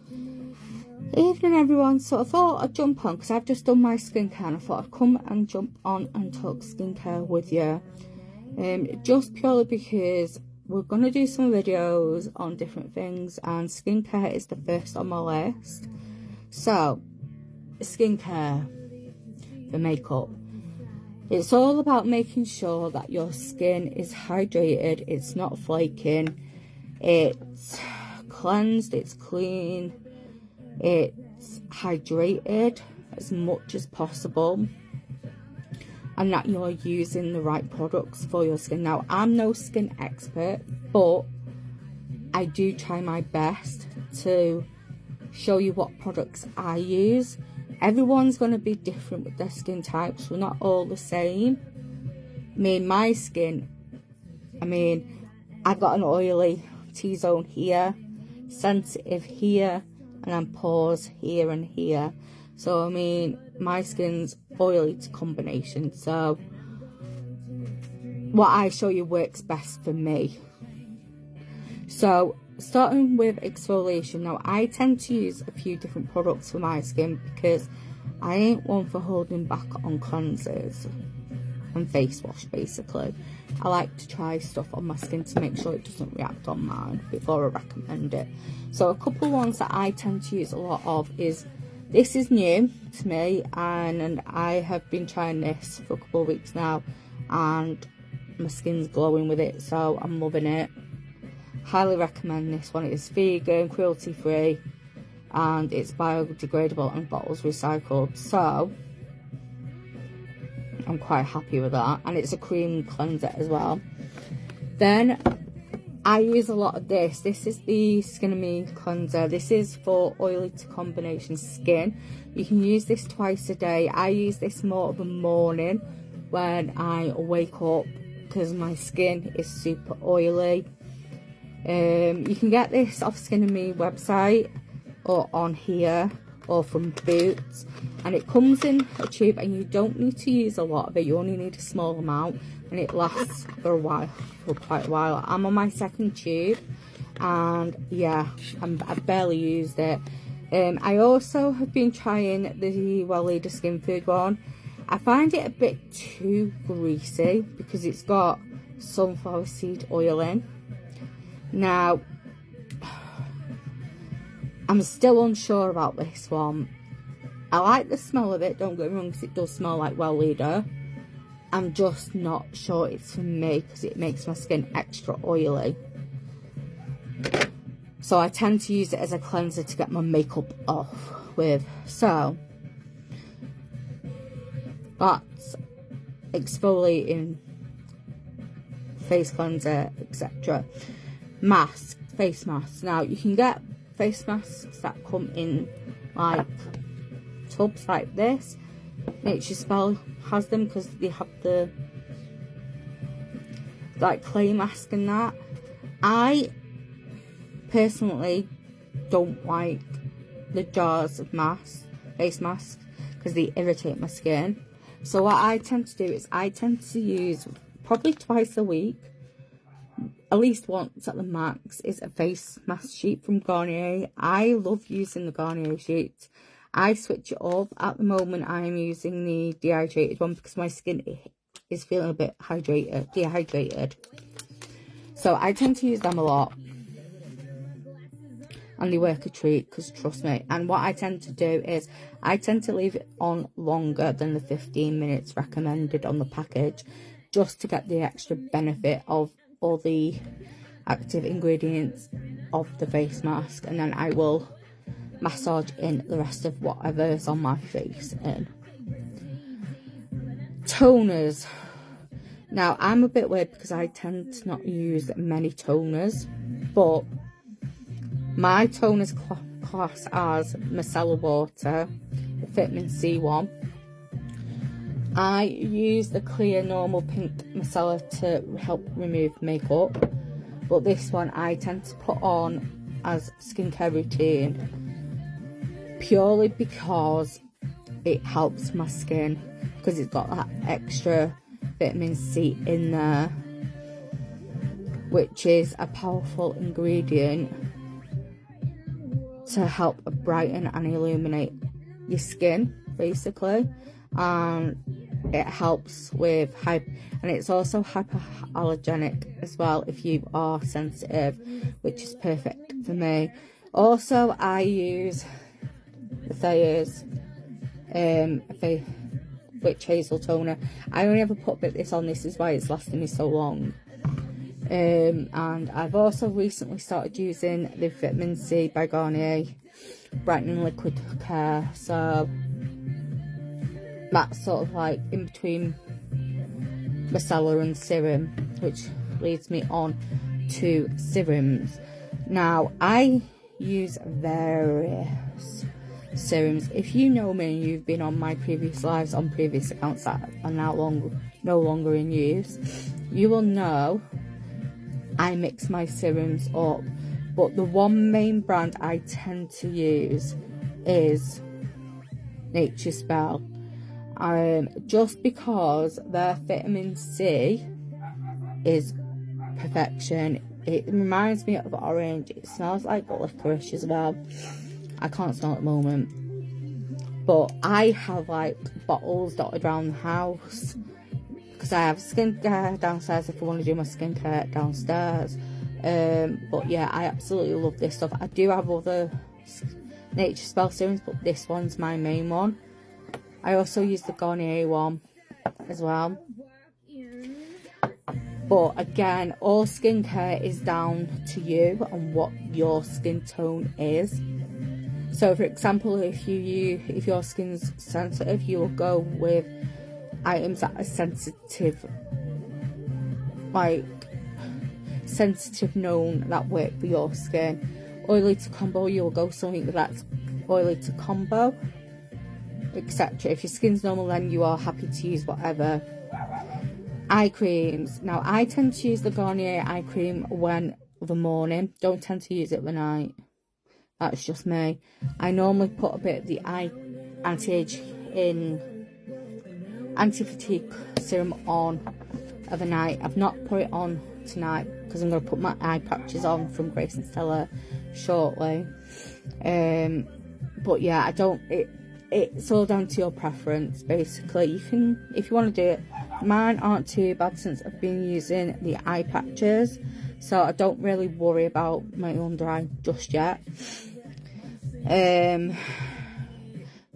Evening everyone, so I thought I'd jump on because I've just done my skincare and I thought I'd come and jump on and talk skincare with you. Just purely because we're going to do some videos on different things and skincare is the first on my list. So, skincare for makeup. It's all about making sure that your skin is hydrated, it's not flaking, it's cleansed, it's clean, it's hydrated as much as possible, and that you're using the right products for your skin. Now, I'm no skin expert, but I do try my best to show you what products I use. Everyone's going to be different with their skin types. We're not all the same. My skin, I've got an oily T-zone here, sensitive here, and then pores here and here. So my skin's oily to combination, so what I show you works best for me. So starting with exfoliation. Now, I tend to use a few different products for my skin because I ain't one for holding back on cleansers and face wash. Basically, I like to try stuff on my skin to make sure it doesn't react on mine before I recommend it. So a couple of ones that I tend to use a lot of is, this is new to me and I have been trying this for a couple of weeks now and my skin's glowing with it, so I'm loving it. Highly recommend this one. It's vegan, cruelty free, and it's biodegradable and bottles recycled, so I'm quite happy with that. And it's a cream cleanser as well. Then I use a lot of this. This is the Skinamy cleanser. This is for oily to combination skin. You can use this twice a day. I use this more of the morning when I wake up because my skin is super oily. You can get this off Skinamy website or on here or from Boots, and it comes in a tube and you don't need to use a lot of it. You only need a small amount and it lasts for a while, for quite a while. I'm on my second tube and yeah, I've barely used it. I also have been trying the Well Leader Skin Food one. I find it a bit too greasy because it's got sunflower seed oil in. Now, I'm still unsure about this one. I like the smell of it, don't get me wrong, because it does smell like Well Leader. I'm just not sure it's for me because it makes my skin extra oily. So I tend to use it as a cleanser to get my makeup off with. So that's exfoliating, face cleanser, etc. Mask, face masks. Now you can get face masks that come in like tubs like this. Nature Spell has them because they have the like clay mask and that. I personally don't like the jars of face masks because they irritate my skin. So what I tend to do is I tend to use probably twice a week, at least once at the max, is a face mask sheet from Garnier. I love using the Garnier sheets. I switch it up. At the moment, I'm using the dehydrated one because my skin is feeling a bit dehydrated. So I tend to use them a lot. And they work a treat, because trust me. And what I tend to do is I tend to leave it on longer than the 15 minutes recommended on the package, just to get the extra benefit of all the active ingredients of the face mask. And then I will massage in the rest of whatever's on my face in. Toners. Now, I'm a bit weird because I tend to not use many toners, but my toners class as micellar water, the vitamin C one. I use the clear normal pink micellar to help remove makeup, but this one I tend to put on as skincare routine purely because it helps my skin, because it's got that extra vitamin C in there, which is a powerful ingredient to help brighten and illuminate your skin, basically. And it helps with and it's also hypoallergenic as well if you are sensitive, which is perfect for me. Also, I use the Thayer's Witch Hazel Toner. I only ever put a bit of this on, this is why it's lasting me so long. And I've also recently started using the Vitamin C by Garnier Brightening Liquid Care. So that's sort of like in between micellar and serum, which leads me on to serums. Now, I use various serums. If you know me and you've been on my previous lives on previous accounts that are now no longer in use, you will know I mix my serums up. But the one main brand I tend to use is Nature's Spell. Just because their vitamin C is perfection. It reminds me of orange. It smells like licorice as well. I can't smell it at the moment, but I have like bottles dotted around the house because I have skincare downstairs if I want to do my skincare downstairs. But yeah, I absolutely love this stuff. I do have other Nature's Spell serums, but this one's my main one. I also use the Garnier one as well. But again, all skincare is down to you and what your skin tone is. So for example, if your skin's sensitive, you will go with items that are sensitive, like sensitive known that work for your skin. Oily to combo, you will go something that's oily to combo, etc. If your skin's normal, then you are happy to use whatever. Eye creams. Now, I tend to use the Garnier eye cream when the morning. Don't tend to use it the night. That's just me. I normally put a bit of the eye anti-fatigue serum on of the night. I've not put it on tonight because I'm going to put my eye patches on from Grace and Stella shortly. But yeah, it's all down to your preference, basically. You can, if you want to do it. Mine aren't too bad since I've been using the eye patches, so I don't really worry about my under eye just yet.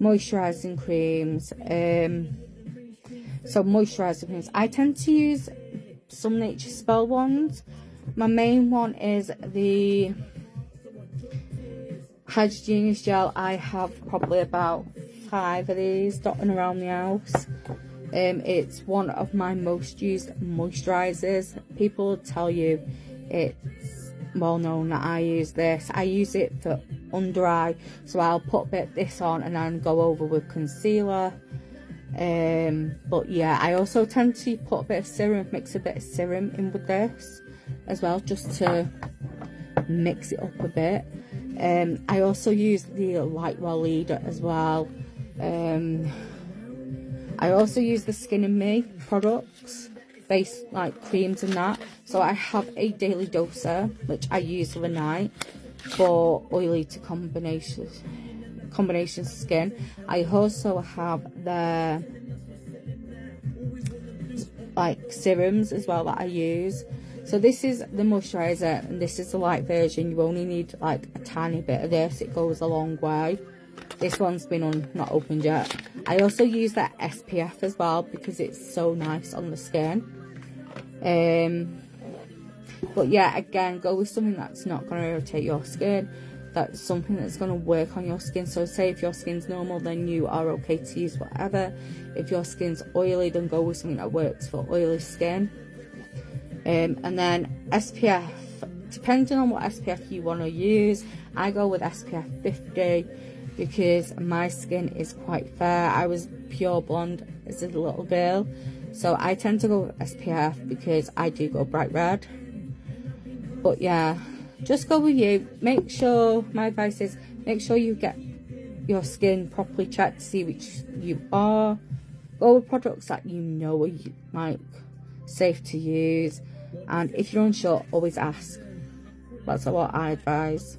Moisturising creams. So moisturising creams. I tend to use some Nature's Spell ones. My main one is the Hydrogenius Gel. I have probably about 5 of these dotting around the house. It's one of my most used moisturisers. People tell you it's well known that I use this. I use it for under eye, so I'll put a bit of this on and then go over with concealer. But yeah, I also tend to put a bit of serum, mix a bit of serum in with this as well, just to mix it up a bit. I also use the Lightwell Leader as well. I also use the Skin and Me products, base like creams and that. So I have a daily doser, which I use for the night for oily to combination skin. I also have the like serums as well that I use. So this is the moisturizer and this is the light version. You only need like a tiny bit of this. It goes a long way. This one's been not opened yet. I also use that SPF as well because it's so nice on the skin. But yeah, again, go with something that's not going to irritate your skin. That's something that's going to work on your skin. So say if your skin's normal, then you are okay to use whatever. If your skin's oily, then go with something that works for oily skin. And then SPF, depending on what SPF you want to use, I go with SPF 50 because my skin is quite fair. I was pure blonde as a little girl, so I tend to go with SPF because I do go bright red. But yeah, just go with you. Make sure, my advice is, make sure you get your skin properly checked to see which you are. Go with products that you know are like safe to use, and if you're unsure, always ask. That's what I advise.